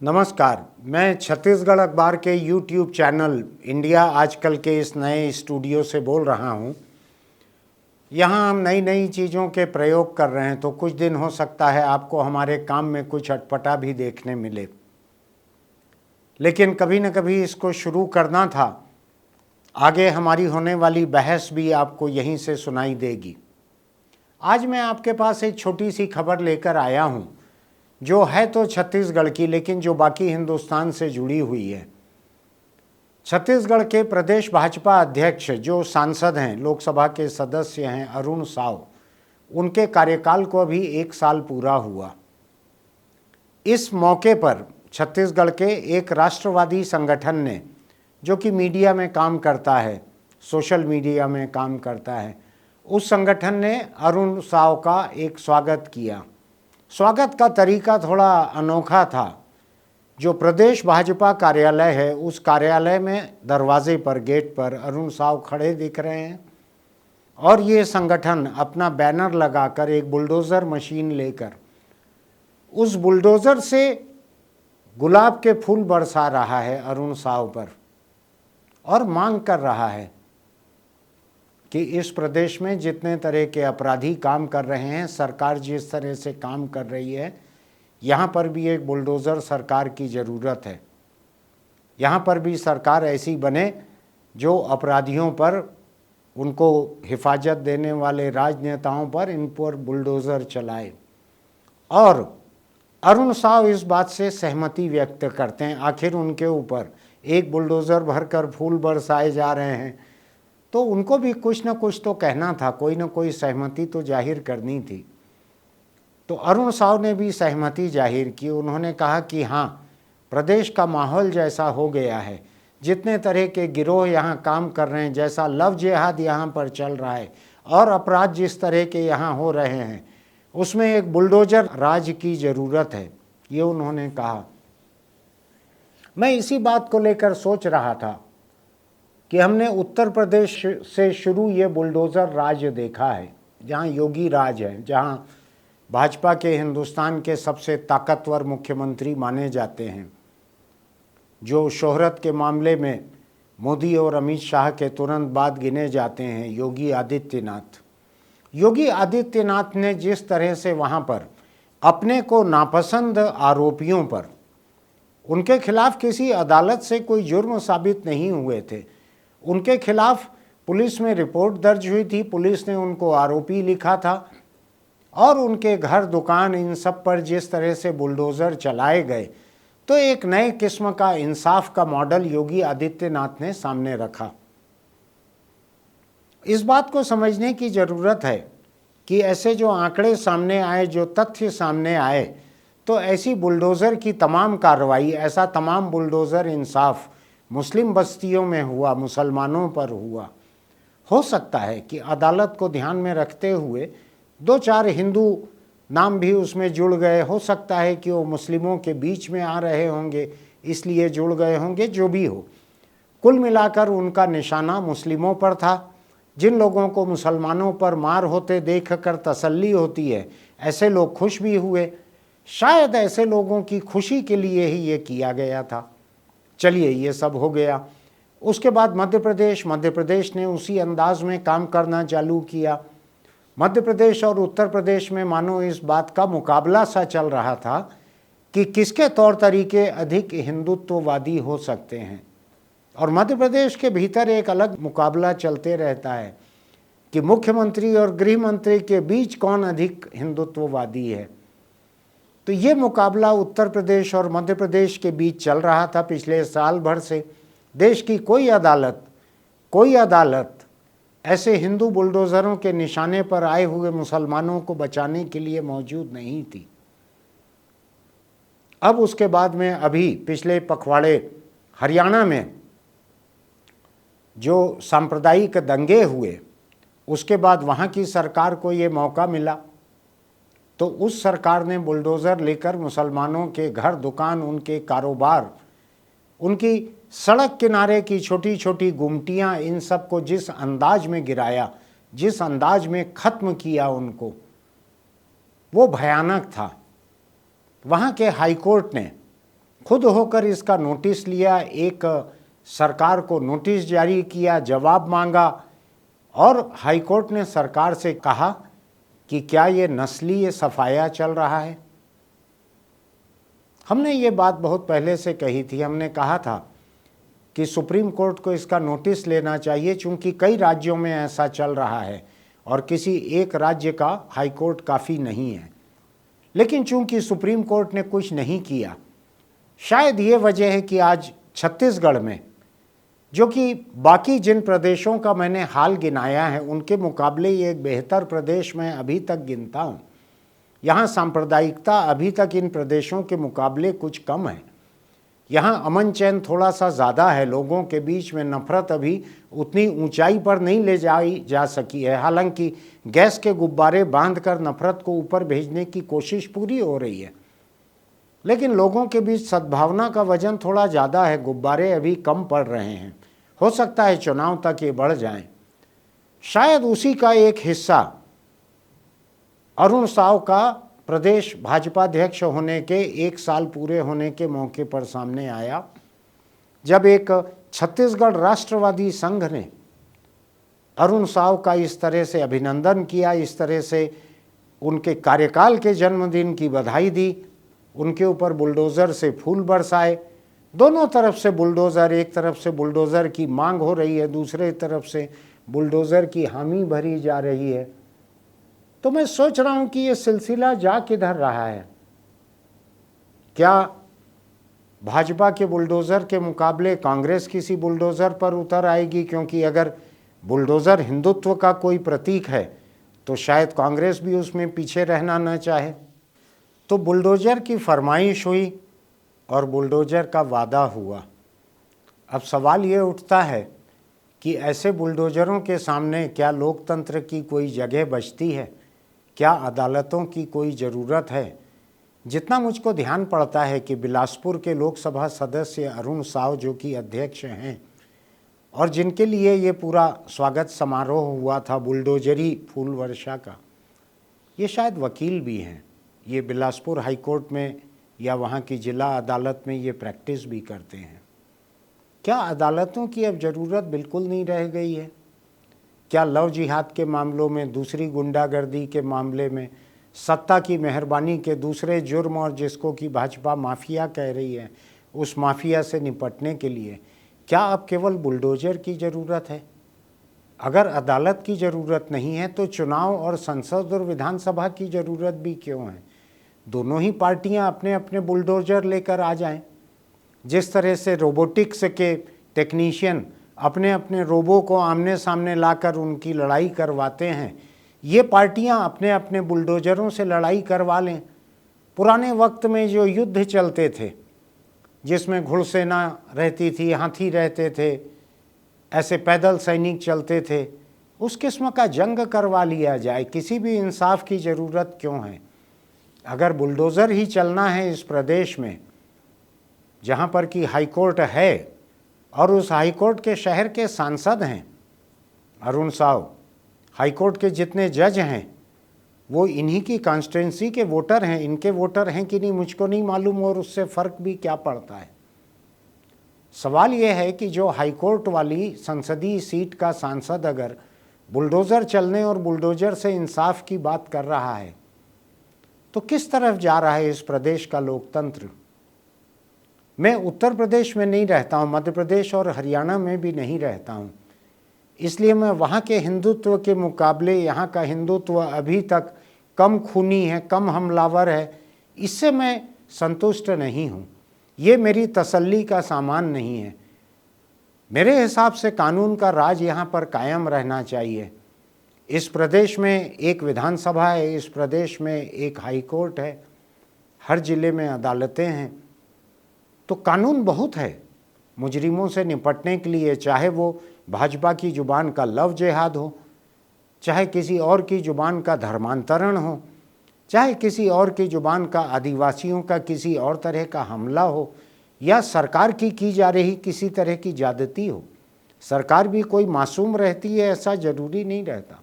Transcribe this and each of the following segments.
नमस्कार, मैं छत्तीसगढ़ अखबार के यूट्यूब चैनल इंडिया आजकल के इस नए स्टूडियो से बोल रहा हूँ। यहाँ हम नई नई चीज़ों के प्रयोग कर रहे हैं, तो कुछ दिन हो सकता है आपको हमारे काम में कुछ अटपटा भी देखने मिले, लेकिन कभी न कभी इसको शुरू करना था। आगे हमारी होने वाली बहस भी आपको यहीं से सुनाई देगी। आज मैं आपके पास एक छोटी सी खबर लेकर आया हूँ, जो है तो छत्तीसगढ़ की, लेकिन जो बाकी हिंदुस्तान से जुड़ी हुई है। छत्तीसगढ़ के प्रदेश भाजपा अध्यक्ष जो सांसद हैं, लोकसभा के सदस्य हैं, अरुण साव, उनके कार्यकाल को अभी 1 साल पूरा हुआ। इस मौके पर छत्तीसगढ़ के एक राष्ट्रवादी संगठन ने, जो कि मीडिया में काम करता है, सोशल मीडिया में काम करता है, उस संगठन ने अरुण साव का एक स्वागत किया। स्वागत का तरीका थोड़ा अनोखा था। जो प्रदेश भाजपा कार्यालय है, उस कार्यालय में दरवाजे पर, गेट पर अरुण साव खड़े दिख रहे हैं और ये संगठन अपना बैनर लगाकर एक बुलडोज़र मशीन लेकर उस बुलडोज़र से गुलाब के फूल बरसा रहा है अरुण साव पर और मांग कर रहा है कि इस प्रदेश में जितने तरह के अपराधी काम कर रहे हैं, सरकार जिस तरह से काम कर रही है, यहाँ पर भी एक बुलडोज़र सरकार की ज़रूरत है। यहाँ पर भी सरकार ऐसी बने जो अपराधियों पर, उनको हिफाजत देने वाले राजनेताओं पर, इन पर बुलडोज़र चलाए। और अरुण साव इस बात से सहमति व्यक्त करते हैं। आखिर उनके ऊपर एक बुलडोज़र भरकर फूल बरसाए जा रहे हैं, तो उनको भी कुछ न कुछ तो कहना था, कोई न कोई सहमति तो जाहिर करनी थी। तो अरुण साव ने भी सहमति जाहिर की। उन्होंने कहा कि हाँ, प्रदेश का माहौल जैसा हो गया है, जितने तरह के गिरोह यहाँ काम कर रहे हैं, जैसा लव जिहाद यहाँ पर चल रहा है और अपराध जिस तरह के यहाँ हो रहे हैं, उसमें एक बुलडोज़र राज की ज़रूरत है, ये उन्होंने कहा। मैं इसी बात को लेकर सोच रहा था कि हमने उत्तर प्रदेश से शुरू ये बुलडोज़र राज देखा है, जहाँ योगी राज है, जहाँ भाजपा के हिंदुस्तान के सबसे ताकतवर मुख्यमंत्री माने जाते हैं, जो शोहरत के मामले में मोदी और अमित शाह के तुरंत बाद गिने जाते हैं, योगी आदित्यनाथ। योगी आदित्यनाथ ने जिस तरह से वहाँ पर अपने को नापसंद आरोपियों पर, उनके खिलाफ किसी अदालत से कोई जुर्म साबित नहीं हुए थे, उनके खिलाफ पुलिस में रिपोर्ट दर्ज हुई थी, पुलिस ने उनको आरोपी लिखा था, और उनके घर, दुकान, इन सब पर जिस तरह से बुलडोज़र चलाए गए, तो एक नए किस्म का इंसाफ का मॉडल योगी आदित्यनाथ ने सामने रखा। इस बात को समझने की ज़रूरत है कि ऐसे जो आंकड़े सामने आए, जो तथ्य सामने आए, तो ऐसी बुलडोज़र की तमाम कार्रवाई, ऐसा तमाम बुलडोज़र इंसाफ मुस्लिम बस्तियों में हुआ, मुसलमानों पर हुआ। हो सकता है कि अदालत को ध्यान में रखते हुए 2-4 हिंदू नाम भी उसमें जुड़ गए, हो सकता है कि वो मुस्लिमों के बीच में आ रहे होंगे, इसलिए जुड़ गए होंगे, जो भी हो। कुल मिलाकर उनका निशाना मुस्लिमों पर था। जिन लोगों को मुसलमानों पर मार होते देखकर तसल्ली होती है, ऐसे लोग खुश भी हुए। शायद ऐसे लोगों की खुशी के लिए ही ये किया गया था। चलिए, ये सब हो गया। उसके बाद मध्य प्रदेश ने उसी अंदाज में काम करना चालू किया। मध्य प्रदेश और उत्तर प्रदेश में मानो इस बात का मुकाबला सा चल रहा था कि किसके तौर तरीके अधिक हिंदुत्ववादी हो सकते हैं। और मध्य प्रदेश के भीतर एक अलग मुकाबला चलते रहता है कि मुख्यमंत्री और गृह मंत्री के बीच कौन अधिक हिंदुत्ववादी है। तो ये मुकाबला उत्तर प्रदेश और मध्य प्रदेश के बीच चल रहा था पिछले साल भर से। देश की कोई अदालत ऐसे हिंदू बुलडोज़रों के निशाने पर आए हुए मुसलमानों को बचाने के लिए मौजूद नहीं थी। अब उसके बाद में अभी पिछले पखवाड़े हरियाणा में जो सांप्रदायिक दंगे हुए, उसके बाद वहाँ की सरकार को ये मौका मिला, तो उस सरकार ने बुलडोज़र लेकर मुसलमानों के घर, दुकान, उनके कारोबार, उनकी सड़क किनारे की छोटी छोटी गुमटियाँ, इन सब को जिस अंदाज में गिराया, जिस अंदाज में ख़त्म किया उनको, वो भयानक था। वहाँ के हाई कोर्ट ने खुद होकर इसका नोटिस लिया, एक सरकार को नोटिस जारी किया, जवाब मांगा और हाईकोर्ट ने सरकार से कहा कि क्या ये नस्लीय सफाया चल रहा है। हमने ये बात बहुत पहले से कही थी। हमने कहा था कि सुप्रीम कोर्ट को इसका नोटिस लेना चाहिए, चूंकि कई राज्यों में ऐसा चल रहा है और किसी एक राज्य का हाईकोर्ट काफ़ी नहीं है। लेकिन चूंकि सुप्रीम कोर्ट ने कुछ नहीं किया, शायद ये वजह है कि आज छत्तीसगढ़ में, जो कि बाकी जिन प्रदेशों का मैंने हाल गिनाया है उनके मुकाबले ये एक बेहतर प्रदेश मैं अभी तक गिनता हूँ। यहाँ सांप्रदायिकता अभी तक इन प्रदेशों के मुकाबले कुछ कम है। यहाँ अमन चैन थोड़ा सा ज़्यादा है, लोगों के बीच में नफरत अभी उतनी ऊंचाई पर नहीं ले जाई जा सकी है। हालांकि गैस के गुब्बारे बांधकर नफरत को ऊपर भेजने की कोशिश पूरी हो रही है, लेकिन लोगों के बीच सद्भावना का वजन थोड़ा ज़्यादा है, गुब्बारे अभी कम पड़ रहे हैं। हो सकता है चुनाव तक ये बढ़ जाएं। शायद उसी का एक हिस्सा अरुण साव का प्रदेश भाजपा अध्यक्ष होने के 1 साल पूरे होने के मौके पर सामने आया, जब एक छत्तीसगढ़ राष्ट्रवादी संघ ने अरुण साव का इस तरह से अभिनंदन किया, इस तरह से उनके कार्यकाल के जन्मदिन की बधाई दी, उनके ऊपर बुलडोज़र से फूल बरसाए। दोनों तरफ से बुलडोज़र, एक तरफ से बुलडोज़र की मांग हो रही है, दूसरे तरफ से बुलडोज़र की हामी भरी जा रही है। तो मैं सोच रहा हूं कि ये सिलसिला जा किधर रहा है। क्या भाजपा के बुलडोज़र के मुकाबले कांग्रेस किसी बुलडोज़र पर उतर आएगी? क्योंकि अगर बुलडोज़र हिंदुत्व का कोई प्रतीक है तो शायद कांग्रेस भी उसमें पीछे रहना न चाहे। तो बुलडोज़र की फरमाइश हुई और बुलडोज़र का वादा हुआ। अब सवाल ये उठता है कि ऐसे बुलडोज़रों के सामने क्या लोकतंत्र की कोई जगह बचती है? क्या अदालतों की कोई ज़रूरत है? जितना मुझको ध्यान पड़ता है कि बिलासपुर के लोकसभा सदस्य अरुण साव, जो कि अध्यक्ष हैं और जिनके लिए ये पूरा स्वागत समारोह हुआ था बुलडोजरी फूल वर्षा का, ये शायद वकील भी हैं। ये बिलासपुर हाई कोर्ट में या वहाँ की जिला अदालत में ये प्रैक्टिस भी करते हैं। क्या अदालतों की अब ज़रूरत बिल्कुल नहीं रह गई है? क्या लव जिहाद के मामलों में, दूसरी गुंडागर्दी के मामले में, सत्ता की मेहरबानी के दूसरे जुर्म और जिसको कि भाजपा माफिया कह रही है, उस माफिया से निपटने के लिए क्या अब केवल बुलडोज़र की ज़रूरत है? अगर अदालत की ज़रूरत नहीं है तो चुनाव और संसद और विधानसभा की ज़रूरत भी क्यों है? दोनों ही पार्टियां अपने अपने बुलडोज़र लेकर आ जाएं। जिस तरह से रोबोटिक्स के टेक्नीशियन अपने अपने रोबो को आमने सामने लाकर उनकी लड़ाई करवाते हैं, ये पार्टियां अपने अपने बुलडोज़रों से लड़ाई करवा लें। पुराने वक्त में जो युद्ध चलते थे, जिसमें घुड़सेना रहती थी, हाथी रहते थे, ऐसे पैदल सैनिक चलते थे, उस किस्म का जंग करवा लिया जाए। किसी भी इंसाफ की ज़रूरत क्यों है? अगर बुलडोज़र ही चलना है इस प्रदेश में, जहाँ पर कि हाईकोर्ट है और उस हाईकोर्ट के शहर के सांसद हैं अरुण साव, हाईकोर्ट के जितने जज हैं वो इन्हीं की कॉन्स्टिट्यूंसी के वोटर हैं। इनके वोटर हैं कि नहीं मुझको नहीं मालूम, और उससे फ़र्क भी क्या पड़ता है। सवाल ये है कि जो हाईकोर्ट वाली संसदीय सीट का सांसद अगर बुलडोज़र चलने और बुलडोज़र से इंसाफ की बात कर रहा है तो किस तरफ जा रहा है इस प्रदेश का लोकतंत्र? मैं उत्तर प्रदेश में नहीं रहता हूँ, मध्य प्रदेश और हरियाणा में भी नहीं रहता हूँ, इसलिए मैं वहाँ के हिंदुत्व के मुकाबले यहाँ का हिंदुत्व अभी तक कम खूनी है, कम हमलावर है, इससे मैं संतुष्ट नहीं हूँ। ये मेरी तसल्ली का सामान नहीं है। मेरे हिसाब से कानून का राज यहाँ पर कायम रहना चाहिए। इस प्रदेश में एक विधानसभा है, इस प्रदेश में एक हाई कोर्ट है, हर ज़िले में अदालतें हैं, तो कानून बहुत है मुजरिमों से निपटने के लिए। चाहे वो भाजपा की ज़ुबान का लव जिहाद हो, चाहे किसी और की ज़ुबान का धर्मांतरण हो, चाहे किसी और की ज़ुबान का आदिवासियों का किसी और तरह का हमला हो, या सरकार की जा रही किसी तरह की ज़्यादती हो। सरकार भी कोई मासूम रहती है ऐसा ज़रूरी नहीं रहता।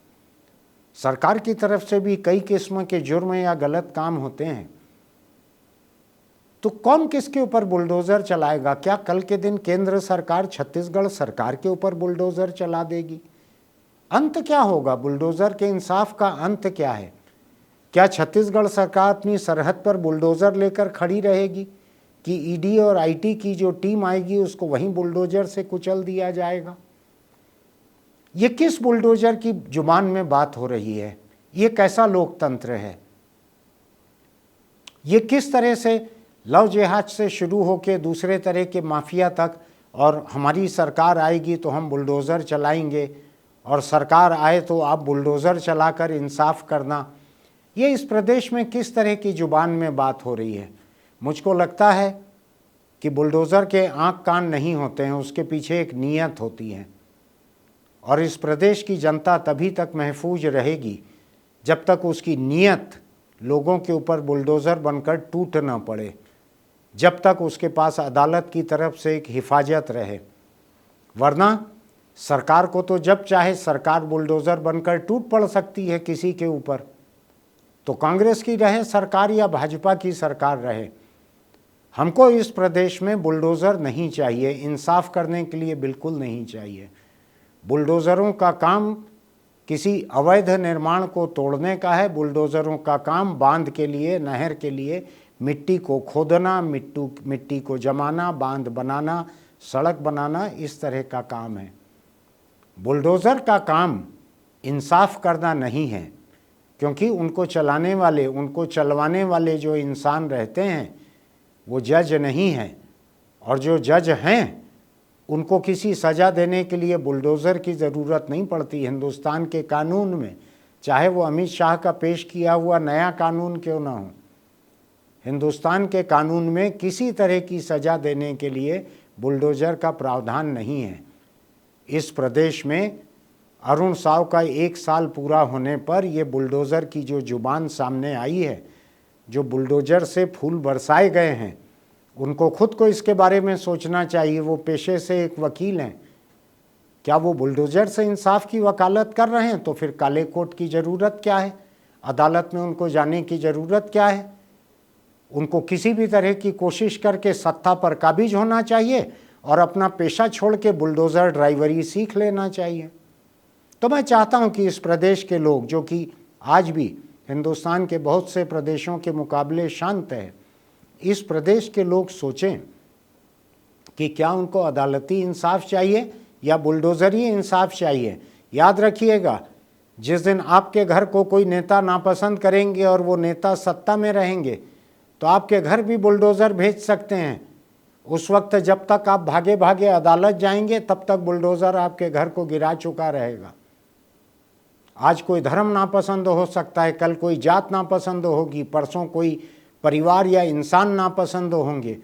सरकार की तरफ से भी कई किस्म के जुर्म या गलत काम होते हैं। तो कौन किसके ऊपर बुलडोज़र चलाएगा? क्या कल के दिन केंद्र सरकार छत्तीसगढ़ सरकार के ऊपर बुलडोज़र चला देगी? अंत क्या होगा? बुलडोज़र के इंसाफ का अंत क्या है? क्या छत्तीसगढ़ सरकार अपनी सरहद पर बुलडोज़र लेकर खड़ी रहेगी कि ईडी और आईटी की जो टीम आएगी उसको वहीं बुलडोज़र से कुचल दिया जाएगा? ये किस बुलडोज़र की जुबान में बात हो रही है? ये कैसा लोकतंत्र है? ये किस तरह से लव जिहाद से शुरू होकर दूसरे तरह के माफिया तक, और हमारी सरकार आएगी तो हम बुलडोज़र चलाएंगे, और सरकार आए तो आप बुलडोज़र चलाकर इंसाफ करना, ये इस प्रदेश में किस तरह की जुबान में बात हो रही है? मुझको लगता है कि बुलडोज़र के आँख कान नहीं होते हैं, उसके पीछे एक नीयत होती है। और इस प्रदेश की जनता तभी तक महफूज रहेगी जब तक उसकी नीयत लोगों के ऊपर बुलडोज़र बनकर टूट न पड़े, जब तक उसके पास अदालत की तरफ से एक हिफाजत रहे। वरना सरकार को तो जब चाहे सरकार बुलडोज़र बनकर टूट पड़ सकती है किसी के ऊपर, तो कांग्रेस की रहे सरकार या भाजपा की सरकार रहे। हमको इस प्रदेश में बुलडोज़र नहीं चाहिए, इंसाफ करने के लिए बिल्कुल नहीं चाहिए। बुलडोज़रों का काम किसी अवैध निर्माण को तोड़ने का है। बुलडोज़रों का काम बांध के लिए, नहर के लिए मिट्टी को खोदना, मिट्टी को जमाना, बांध बनाना, सड़क बनाना, इस तरह का काम है। बुलडोज़र का काम इंसाफ करना नहीं है, क्योंकि उनको चलाने वाले, उनको चलवाने वाले जो इंसान रहते हैं वो जज नहीं हैं, और जो जज हैं उनको किसी सज़ा देने के लिए बुलडोज़र की ज़रूरत नहीं पड़ती। हिंदुस्तान के कानून में, चाहे वो अमित शाह का पेश किया हुआ नया कानून क्यों ना हो, हिंदुस्तान के कानून में किसी तरह की सज़ा देने के लिए बुलडोज़र का प्रावधान नहीं है। इस प्रदेश में अरुण साव का 1 साल पूरा होने पर ये बुलडोज़र की जो जुबान सामने आई है, जो बुलडोज़र से फूल बरसाए गए हैं, उनको खुद को इसके बारे में सोचना चाहिए। वो पेशे से एक वकील हैं, क्या वो बुलडोज़र से इंसाफ की वकालत कर रहे हैं? तो फिर काले कोट की ज़रूरत क्या है? अदालत में उनको जाने की ज़रूरत क्या है? उनको किसी भी तरह की कोशिश करके सत्ता पर काबिज होना चाहिए और अपना पेशा छोड़ के बुलडोज़र ड्राइवरी सीख लेना चाहिए। तो मैं चाहता हूं कि इस प्रदेश के लोग, जो कि आज भी हिंदुस्तान के बहुत से प्रदेशों के मुकाबले शांत है, इस प्रदेश के लोग सोचें कि क्या उनको अदालती इंसाफ चाहिए या बुलडोज़री इंसाफ चाहिए। याद रखिएगा, जिस दिन आपके घर को कोई नेता नापसंद करेंगे और वो नेता सत्ता में रहेंगे, तो आपके घर भी बुलडोज़र भेज सकते हैं। उस वक्त जब तक आप भागे भागे अदालत जाएंगे, तब तक बुलडोज़र आपके घर को गिरा चुका रहेगा। आज कोई धर्म नापसंद हो सकता है, कल कोई जात नापसंद होगी, परसों कोई परिवार या इंसान नापसंद होंगे,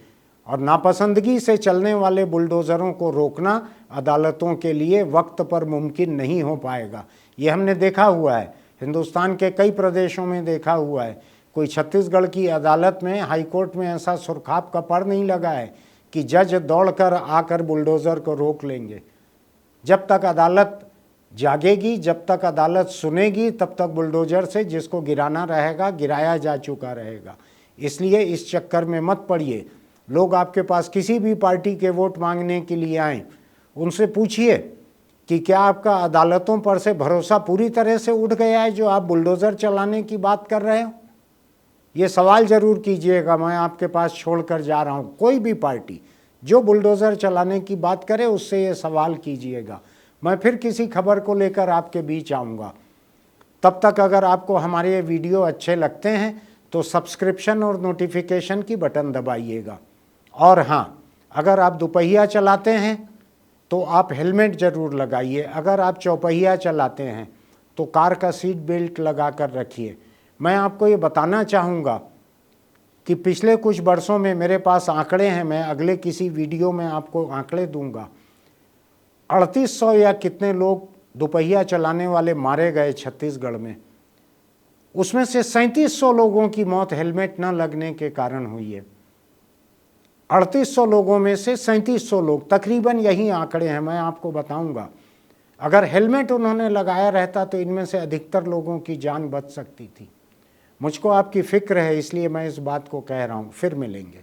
और नापसंदगी से चलने वाले बुलडोज़रों को रोकना अदालतों के लिए वक्त पर मुमकिन नहीं हो पाएगा। ये हमने देखा हुआ है, हिंदुस्तान के कई प्रदेशों में देखा हुआ है। कोई छत्तीसगढ़ की अदालत में, हाई कोर्ट में ऐसा सुरखाप का पर नहीं लगा है कि जज दौड़कर आकर बुलडोज़र को रोक लेंगे। जब तक अदालत जागेगी, जब तक अदालत सुनेगी, तब तक बुलडोज़र से जिसको गिराना रहेगा गिराया जा चुका रहेगा। इसलिए इस चक्कर में मत पड़िए। लोग आपके पास किसी भी पार्टी के वोट मांगने के लिए आएँ, उनसे पूछिए कि क्या आपका अदालतों पर से भरोसा पूरी तरह से उठ गया है जो आप बुलडोज़र चलाने की बात कर रहे हो। ये सवाल ज़रूर कीजिएगा, मैं आपके पास छोड़कर जा रहा हूँ। कोई भी पार्टी जो बुलडोज़र चलाने की बात करे, उससे ये सवाल कीजिएगा। मैं फिर किसी खबर को लेकर आपके बीच आऊँगा। तब तक अगर आपको हमारे ये वीडियो अच्छे लगते हैं तो सब्सक्रिप्शन और नोटिफिकेशन की बटन दबाइएगा। और हाँ, अगर आप दुपहिया चलाते हैं तो आप हेलमेट ज़रूर लगाइए। अगर आप चौपहिया चलाते हैं तो कार का सीट बेल्ट लगा कर रखिए। मैं आपको ये बताना चाहूँगा कि पिछले कुछ वर्षों में मेरे पास आंकड़े हैं, मैं अगले किसी वीडियो में आपको आंकड़े दूंगा। 3800 या कितने लोग दुपहिया चलाने वाले मारे गए छत्तीसगढ़ में, उसमें से 3700 लोगों की मौत हेलमेट न लगने के कारण हुई है। 3800 लोगों में से 3700 लोग, तकरीबन यही आंकड़े हैं, मैं आपको बताऊंगा। अगर हेलमेट उन्होंने लगाया रहता तो इनमें से अधिकतर लोगों की जान बच सकती थी। मुझको आपकी फ़िक्र है, इसलिए मैं इस बात को कह रहा हूँ। फिर मिलेंगे।